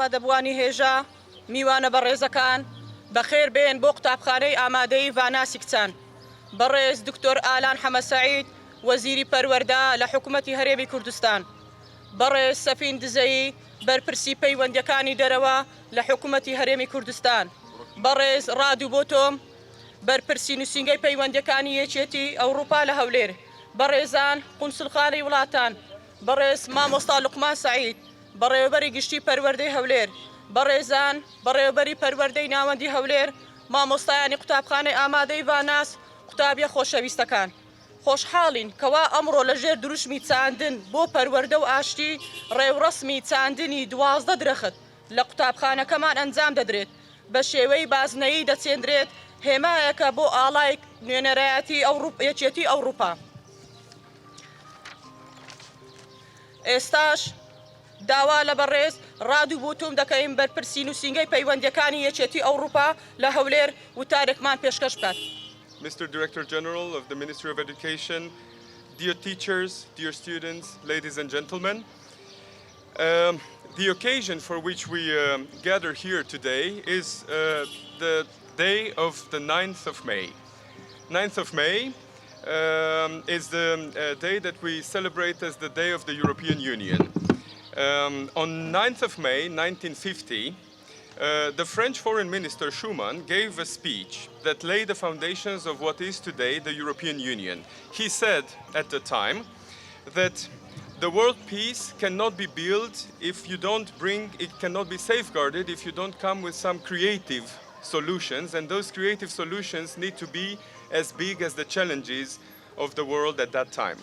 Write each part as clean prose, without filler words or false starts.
ئامادەبوونی هێژە میوانە بەڕێزەکان بەخێر بێن بۆ قوتابخانەی ئامادەی ڤاناسی کچان. بەڕێز دکتۆر ئالان حەمە سعید وەزیری پەروەردە لە حکومەتی هەرێمی کوردستان. بەڕێز سەفین دەزەیی بەرپرسی پەیوەندیەکانی دەرەوە لە حکومەتی هەرێمی کوردستان. بەڕێز ڕادو بوتوم بەرپرسی نووسینگەی پەیوەندیەکانی یەکێتیی ئەوروپا لە هەولێر. بەڕێزان کونسڵخانەی وڵاتان. بەڕێز مامۆستا لوقمان سعید بەڕێوەبەری گشتی پەروەردەی هەولێر. بەڕێزان بەڕێوەبەری پەروەردەی ناوەندی هەولێر مامۆستایانی قوتابخانەی ئامادەی ڤاناس قوتابیە خۆشەویستەکان. خۆشحاڵین کەوا ئەمڕۆ لەژێر دروشمی چاندن بۆ پەروەردە و ئاشتی ڕێوڕەسمی چاندنی 12 درەخت لە قوتابخانەکەمان ئەنجام دەدرێت بە شێوەی بازنەیی دەچێندرێت هێمایەکە بۆ ئاڵای نوێنەرایەتی یەکێتیی ئەوروپا. ئێستاش داوا لە بەڕێز ڕادو بوتوم دەکەین بەرپرسی نووسینگەی پەیوەندیەکانی یەکێتیی ئەوروپا لە هەولێر وتارێکمان پێشکەش بکات. Mr. Director General of the Ministry of Education, dear teachers, dear students, ladies and gentlemen, the occasion for which we gather here today is the day of the 9th of May. 9th of May is the day that we celebrate as the Day of the European Union. On 9th of May 1950, the French Foreign Minister Schuman gave a speech that laid the foundations of what is today the European Union. He said at the time that the world peace cannot be built if you don't bring, it cannot be safeguarded if you don't come with some creative solutions, and those creative solutions need to be as big as the challenges of the world at that time.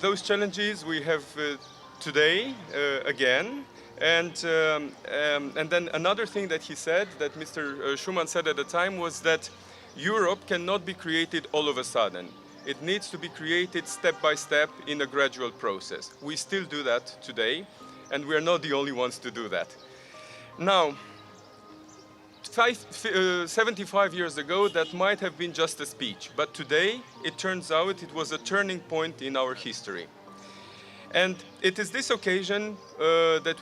Those challenges we have today again. And then another thing that he said, that Mr. Schuman said at the time, was that Europe cannot be created all of a sudden. It needs to be created step by step in a gradual process. We still do that today, and we are not the only ones to do that. Now, 75 years ago, that might have been just a speech, but today, it turns out it was a turning point in our history. And it is this occasion that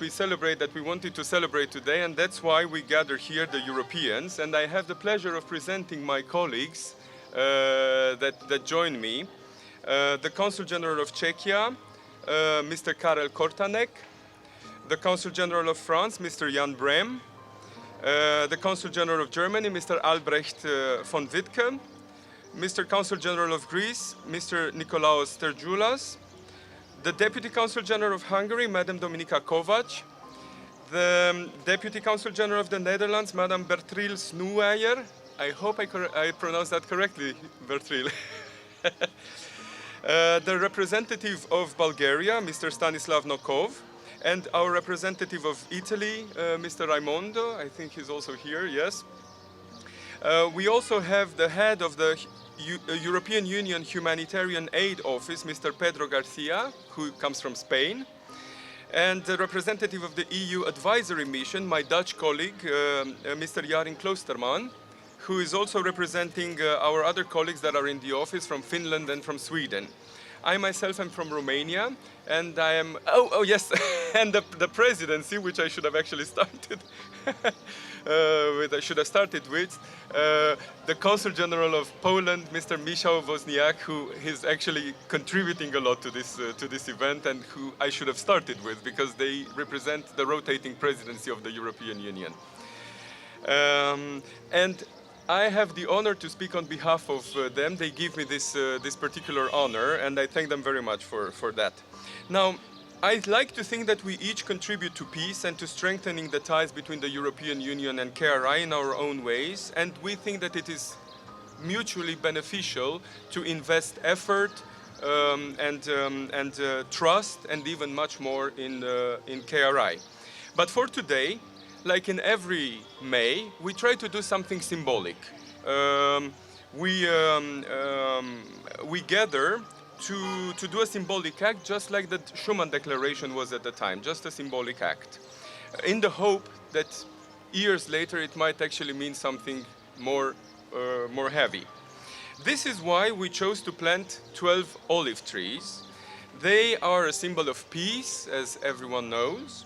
we celebrate, that we wanted to celebrate today, and that's why we gather here, the Europeans, and I have the pleasure of presenting my colleagues that join me. The Consul General of Czechia, Mr. Karel Kortanek, the Consul General of France, Mr. Jan Brehm, the Consul General of Germany, Mr. Albrecht von Wittke, Mr. Consul General of Greece, Mr. Nikolaos Stergioulas, the Deputy Consul General of Hungary, Madam Dominika Kovac, the Deputy Consul General of the Netherlands, Madam Bertril Snoeyer. I hope I pronounced that correctly, Bertril. The representative of Bulgaria, Mr. Stanislav Nokov, and our representative of Italy, Mr. Raimondo. I think he's also here, yes. We also have the head of the European Union Humanitarian Aid Office, Mr. Pedro Garcia, who comes from Spain, and the representative of the EU Advisory Mission, my Dutch colleague, Mr. Jarin Kloosterman, who is also representing our other colleagues that are in the office from Finland and from Sweden. I myself am from Romania, and I am, oh yes, and the presidency, which I should have actually started with, the Consul General of Poland, Mr. Michał Wozniak, who is actually contributing a lot to this event, and who I should have started with, because they represent the rotating presidency of the European Union. And I have the honor to speak on behalf of them. They give me this particular honor, and I thank them very much for that. Now, I'd like to think that we each contribute to peace and to strengthening the ties between the European Union and KRI in our own ways, and we think that it is mutually beneficial to invest effort and trust and even much more in KRI. But for today, like in every May, we try to do something symbolic. We gather to do a symbolic act, just like the Schuman Declaration was at the time, just a symbolic act, in the hope that years later it might actually mean something more heavy. This is why we chose to plant 12 olive trees. They are a symbol of peace, as everyone knows.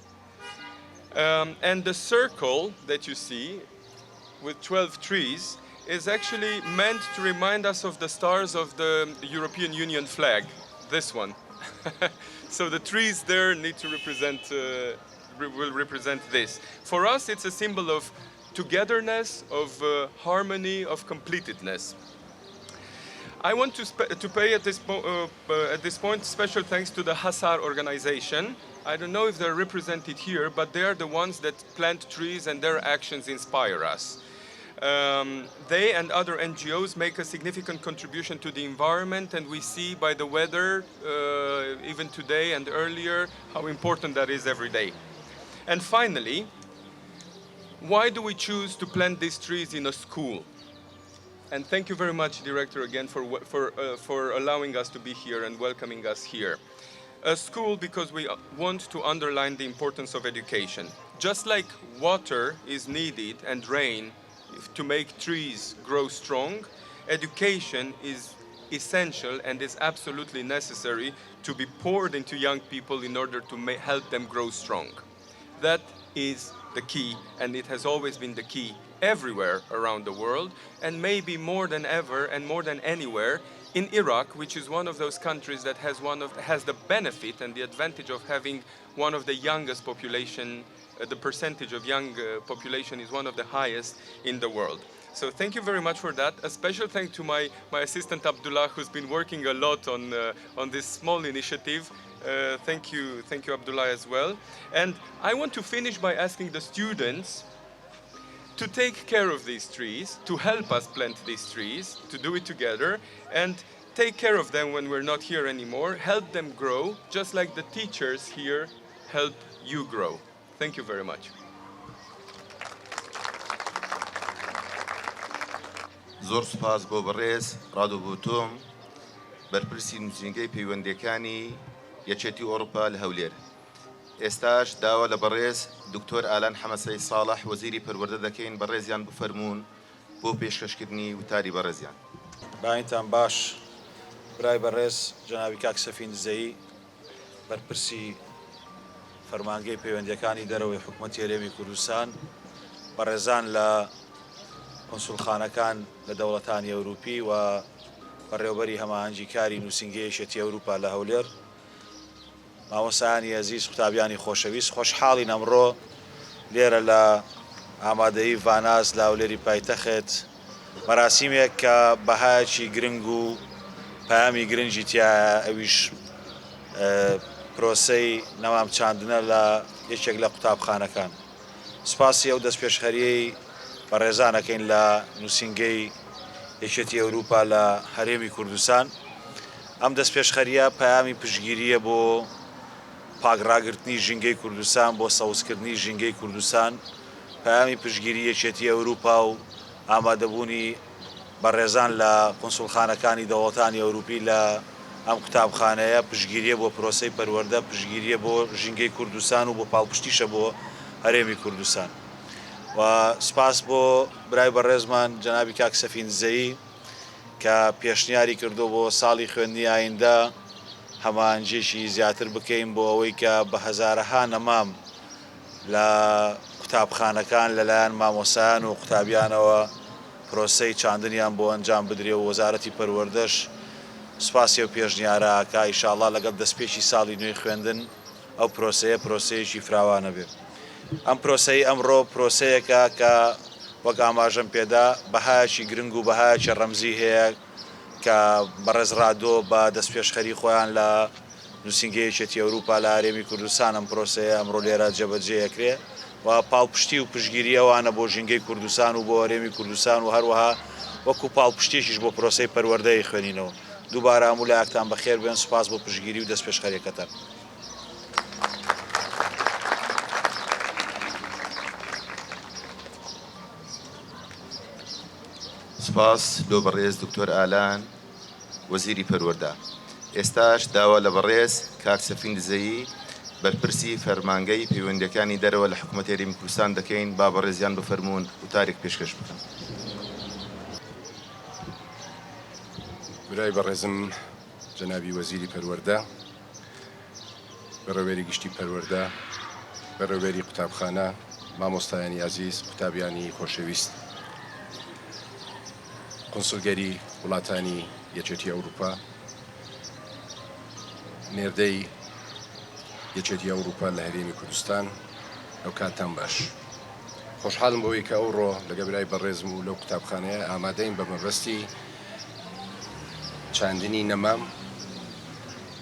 And the circle that you see with 12 trees is actually meant to remind us of the stars of the European Union flag, this one. So the trees there need to will represent this. For us, it's a symbol of togetherness, of harmony, of completedness. I want to pay at this point special thanks to the Hasar organization. I don't know if they're represented here, but they are the ones that plant trees and their actions inspire us. They and other NGOs make a significant contribution to the environment, and we see by the weather, even today and earlier, how important that is every day. And finally, why do we choose to plant these trees in a school? And thank you very much, Director, again, for allowing us to be here and welcoming us here. A school because we want to underline the importance of education. Just like water is needed and rain to make trees grow strong, education is essential and is absolutely necessary to be poured into young people in order to help them grow strong. That is the key, and it has always been the key everywhere around the world, and maybe more than ever and more than anywhere in Iraq, which is one of those countries that has the benefit and the advantage of having one of the youngest population. The percentage of young population is one of the highest in the world. So thank you very much for that. A special thank to my assistant Abdullah, who's been working a lot on this small initiative. Thank you, Abdullah, as well. And I want to finish by asking the students to take care of these trees, to help us plant these trees, to do it together, and take care of them when we're not here anymore, help them grow, just like the teachers here help you grow. Thank you very much. زۆر سوپاس بۆ بەڕێز ڕادو بوتوم بەرپرسی نووسینگەی پەیوەندیەکانی یەکێتیی ئەوروپا لە هەولێر. ئێستاش داوا لە بەڕێز دکتۆر ئالان حەمەسەی صالح وەزیری پەروەردە دەکەین بەڕێزیان بفەرمونون بۆ پێشکەشکردنی وتاری بەڕێزیان. باینتان باش برای بەڕێز جەنابی کاک سەفین دەزەیی بەرپرسی فەرمانگەی پەیوەندیەکانی دەرەوەی حکومەتی هەرێمی کوردستان بەڕێزان لە کونسڵخانەکان لە دەوڵەتانی ئەوروپی و بەڕێوەبەری هەماهەنگی کاری نووسینگەی یەکێتیی ئەوروپا لە هەولێر، مامۆستایانی ئەزیز، قوتابیانی خۆشەویست، خۆشحاڵین ئەمڕۆ لێرە لە ئامادەیی ڤاناس لە هەولێری پایتەخت مەراسیمێک کە بەهایەکی گرنگ و پەیامی گرنگی تایە، ئەویش پرۆسەی نەوام چاندنە لە یەکێک لە قوتابخانەکان. سپاسی ئەو دەستپێشخەریەی بەڕێزانەکەین لە نووسینگەی یەکێتیی ئەوروپا لە هەرێمی کوردستان. ئەم دەستپێشخەریە پەیامی پشتگیریە بۆ پاکڕاگرتنی ژینگەی کوردستان، بۆ سەوزکردنی ژینگەی کوردستان، پەیامی پشتگیری یەکێتیی ئەوروپا و ئامادەبوونی بەڕێزان لە کونسڵخانەکانی دەوڵەتانی ئەوروپی لە ئەم قوتابخانەیە، پشتگیریە بۆ پرۆسەی پەروەردە، پشتگیریە بۆ ژینگەی کوردستان و بۆ پاڵپشتیشە بۆ هەرێمی کوردستان. و سپاس بۆ برای بەڕێزمان جەنابی کاک سەفین دەزەیی کە پێشنیاری کردو بۆ ساڵی خوێندنی ئایندە هەماهەنگیێکی زیاتر بکەین بۆ ئەوەی کە بە هەزارەها نەمام لە قوتابخانەکان لەلایەن مامۆسایان و قوتابیانەوە پرۆسەی چاندنیان بۆ ئەنجام بدرێ و وەزارەتی پەروەردەش سپاسی و پێشنیارە کە ئیشاڵڵا لەگەڵ دەستپێکی ساڵی نوێی خوێندن ئەو پرۆسەیەکی فراوانە بێت. ئەم پرۆسەی ئەمڕۆ پرۆسەیەکە کە وەک ئاماژەم پێدا بەهایەکی گرنگ و بەهایەکی ڕەمزی هەیە کە بەڕێز ڕادۆ بە دەستپێشخەری خۆیان لە نووسینگەی یەکێتیی ئەوروپا لە هەرێمی کوردستان ئەم پرۆسەیە ئەمڕۆ لێرە جێبەجێ و پاڵپشتی و پشتگیری ئەوانە بۆ ژینگەی کوردستان و بۆ هەرێمی کوردستان و هەروەها وەکو پاڵپشتێکیش بۆ پرۆسەی پەروەردەی خوێنینەوە. دووبارە هەموو لایەکتان بەخێر بێن. سوپاس بۆ پشتگیری و دەستپێشخەریەکەتان. سپاس لۆ بەڕێز دکتۆر ئالان وەزیری پەروەردە. ئێستاش داوا لە بەڕێز کاک سەفین دەزەیی بەرپرسی فەرمانگەی پەیوەندیەکانی دەرەوە لە حکومەتی هەرێمی کوردستان دەکەین. با بەڕێزیان بفەرمونون وتارێک پێشکەش بکەن. برای بەڕێزم جەنابی وەزیری پەروەردە، بەڕێوەبەری گشتی پەروەردە، بەڕێوەبەری قوتابخانە، مامۆستایانی عزیز، قوتابیانی خۆشەویست، کونسڵگەری وڵاتانی یەکێتیی ئەوروپا، نێردەی یەکێتیی ئەوروپا لە هەرێمی کوردستان، ئەو کاتتان باش. خۆشحاڵم بەوەی کە ئەوڕۆ لەگە برای بەڕێزم و لەو قوتابخانەیە ئامادەین بەمەبەستی چاندنی نەمام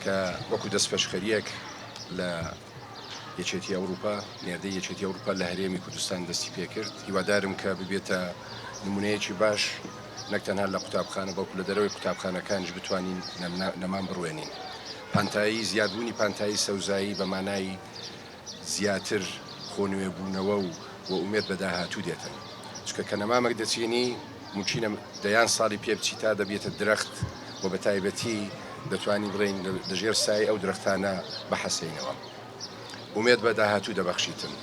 کە وەکو دەستپێشخەریەک لە یەکێتیی ئەوروپا، نێردەی یەکێتیی ئەوروپا لە هەرێمی کوردستان دەستی پێکرد. هیوادارم کە ببێتە نمونەیەکی باش نەک تەنها لە قوتابخانە بەڵکو لە دەرەوەی قوتابخانەکانیش بتوانین نەمان بڕوێنین. پانتایی زیادبوونی پانتایی سەوزایی بە مانای زیاتر خۆنوێبوونەوە و ئومێد بە داهاتوو دێتن. چکە کە نەمامەک دەچێنی ممکنە دەیان ساڵی پێ بچی تا دەبێتە درەخت و بە تایبەتی دەتوانین بڵێن لەژێر سای ئەو درەختانە بەحەسێنەوە. ئومێد بە داهاتوو دەبەخشیتن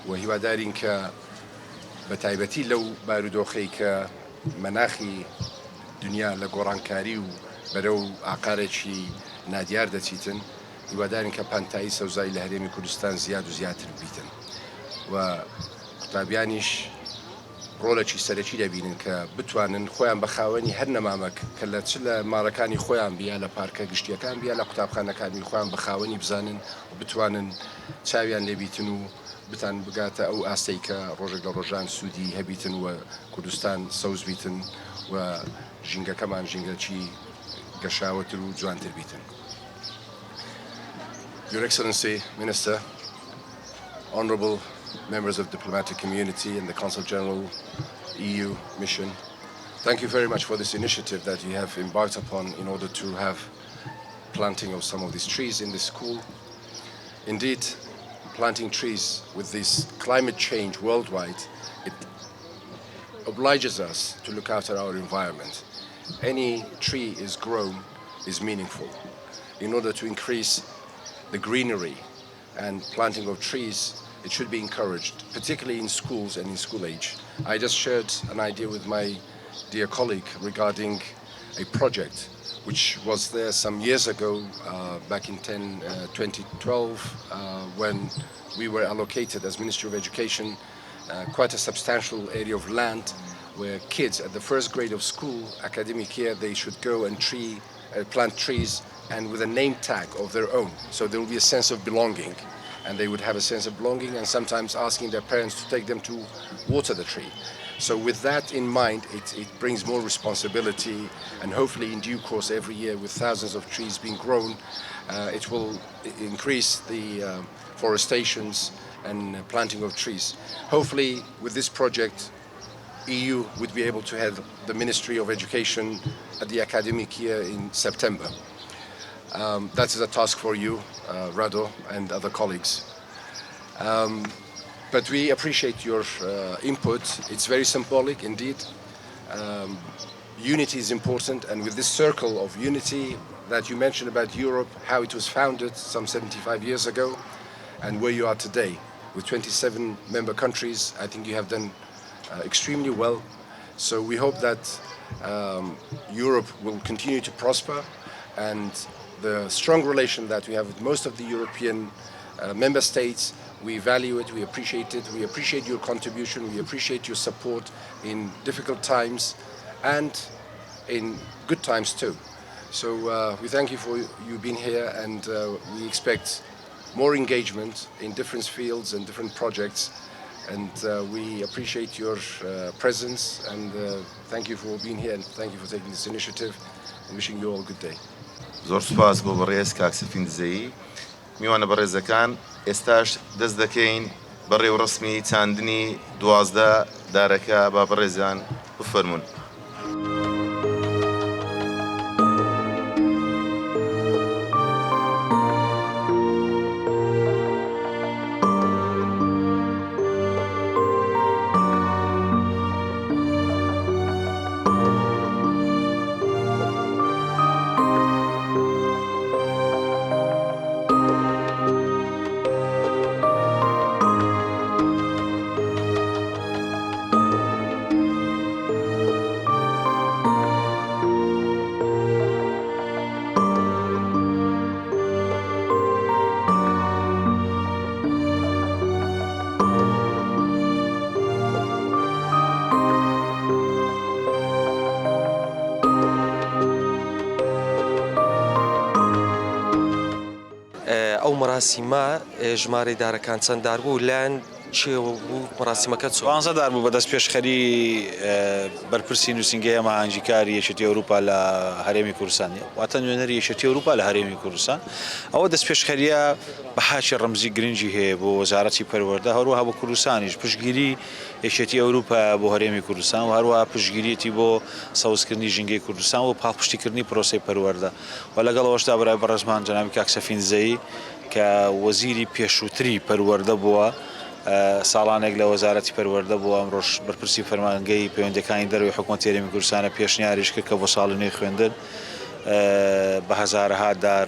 و هیوادارین کە بە تایبەتی لەو بارودۆخەی کە مەناخی دنیا لە گۆڕانکاری و بەرەو ئاقارێکی نادیار دەچیتن، هیوادارین کە پانتایی سەوزایی لە هەرێمی کوردستان زیاد و زیاتر بیتن و قوتابیانیش ڕۆڵێکی سەرەکی دەبینن کە بتوانن خۆیان بە خاوەنی هەر نەمامەک کە لە چ لە ماڵەکانی خۆیان بیا لە پارکە گشتیەکان بیا لە قوتابخانەکانی خۆیان بە خاوەنی بزانن و بتوانن چاویان لێبیتن و بتان بگاتە ئەو ئاستەی کە ڕۆژێک لە ڕۆژان سوودی هەبیتن و کوردستان سەوز بیتن و ژینگەکەمان ژینگەکی گەشاوەتر و جوانتر بیتن. Your Excellency, Minister, honourable members of the diplomatic community and the Consul General EU mission, thank you very much for this initiative that you have embarked upon in order to have planting of some of these trees in this school. Indeed, planting trees with this climate change worldwide, it obliges us to look after our environment. Any tree is grown is meaningful. In order to increase the greenery and planting of trees, it should be encouraged, particularly in schools and in school age. I just shared an idea with my dear colleague regarding a project which was there some years ago, back in 2012, when we were allocated as Ministry of Education quite a substantial area of land where kids at the first grade of school, academic year, they should go and plant trees and with a name tag of their own. So there will be a sense of belonging, and they would have a sense of belonging and sometimes asking their parents to take them to water the tree. So with that in mind, it brings more responsibility, and hopefully in due course every year with thousands of trees being grown, it will increase the forestations and planting of trees. Hopefully with this project, EU would be able to have the Ministry of Education at the academic year in September. That is a task for you, Rado, and other colleagues. But we appreciate your input. It's very symbolic indeed. Unity is important, and with this circle of unity that you mentioned about Europe, how it was founded some 75 years ago, and where you are today, with 27 member countries, I think you have done extremely well. So we hope that Europe will continue to prosper, and the strong relation that we have with most of the European member states, we value it, we appreciate it, we appreciate your contribution, we appreciate your support in difficult times and in good times too. So we thank you for you being here, and we expect more engagement in different fields and different projects, and we appreciate your presence, and thank you for being here, and thank you for taking this initiative, and wishing you all a good day. زۆر سوپاس بۆ بەڕێز کاک سەفین دەزەیی. میوانە بەڕێزەکان، ئێستاش دەست دەکەین بەڕێوە ڕسمی چاندنی 12 دارەکە با بەڕێزان بفەرمون. مەڕاسیمە ژمارەی دارەکان چەنددار بوو لایەن چێوە بوو مەڕاسیمەکە چۆن؟ 15 دار بوو بە دەست پێشخەری بەرپرسی نووسینگەی ئەماهەنگیکاری یەکێتی ئەوروپا لە هەرێمی کوردستان واتە نوێنەری یەکێتی ئەوروپا لە هەرێمی کوردستان ئەوە دەست پێشخەریە بەهاچی ڕەمزی گرنگی هەیە بۆ وەزارەتی پەروەردە هەروەها بۆ کوردستانیش پشتگیری یەکێتی ئەوروپا بۆ هەرێمی کوردستان و هەروەها پشتگیریەتی بۆ سەوزکردنی ژینگەی کوردستان و پاڵپشتیکردنی پرۆسەی پەروەردە و لەگەڵەوەشدا برای بەڕێزمان جەنابی کاک سەفین دەزەیی کە وەزیری پێشووتری پەروەردە بووە ساڵانێک لە وەزارەتی پەروەردە بووە ئەمڕۆژ بەرپرسی فەرمانگەی پەیوەندییەکانی دەرەوەی حکومەتی هەرێمی کوردستانە پێشنیاریش کرد کە بۆ ساڵی نوێی خوێندن بە هەزارەها دار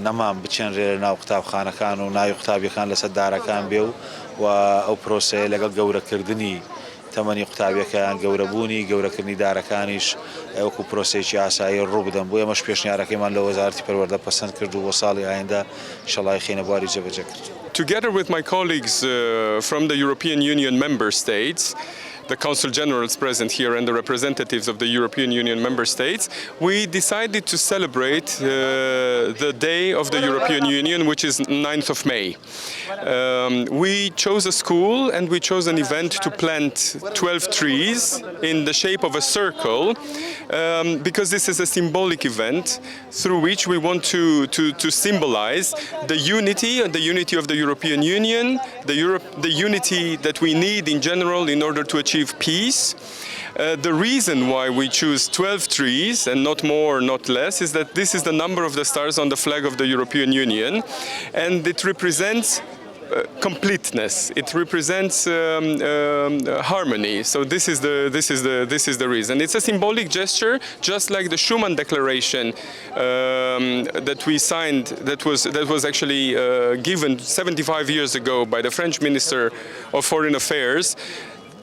نەمان بچێنرێ ناو قوتابخانەکان و ناوی قوتابیەکان لەسەر دارەکان بێ و ئەو پرۆسەیە لەگەڵ گەورەکردنی تەمەنی قوتابیەکان گەورەبوونی گەورەکردنی دارەکانیش وەکو پرۆسەیەکی ئاسایی ڕوو بدەن بۆ ئێمەش پێشنیارەکەیمان لە وەزارەتی پەروەردە پەسەند کرد و بۆ ساڵی ئایندا ئینشەڵڵا خێنە بواری جێبەجێ کرد. Together with my colleagues from the European Union member states, the Consul Generals present here and the representatives of the European Union member states, we decided to celebrate the Day of the European Union, which is 9th of May. We chose a school and we chose an event to plant 12 trees in the shape of a circle because this is a symbolic event through which we want to symbolize the unity and the unity of the European Union, the unity that we need in general in order to achieve peace. The reason why we choose 12 trees and not more, not less, is that this is the number of the stars on the flag of the European Union, and it represents completeness. It represents harmony. So this is the reason. It's a symbolic gesture, just like the Schuman Declaration that we signed. That was actually given 75 years ago by the French Minister of Foreign Affairs.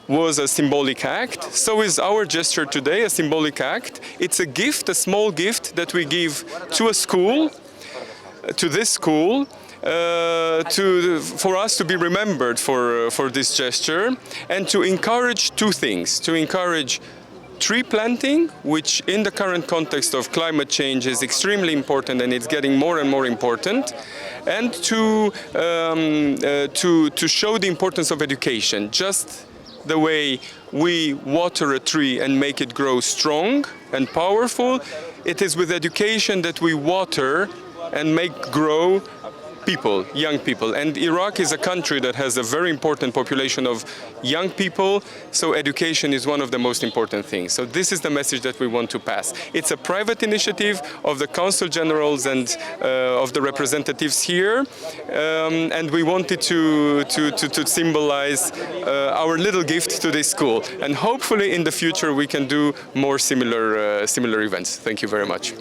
Was a symbolic act. So is our gesture today a symbolic act. It's a gift, a small gift that we give to a school, to this school, for us to be remembered for this gesture and to encourage two things. To encourage tree planting, which in the current context of climate change is extremely important and it's getting more and more important, and to show the importance of education. Just the way we water a tree and make it grow strong and powerful, it is with education that we water and make grow people, young people. And Iraq is a country that has a very important population of young people, so education is one of the most important things. So this is the message that we want to pass. It's a private initiative of the Consul Generals and of the representatives here, and we wanted to symbolize our little gift to this school. And hopefully in the future we can do more similar events. Thank you very much.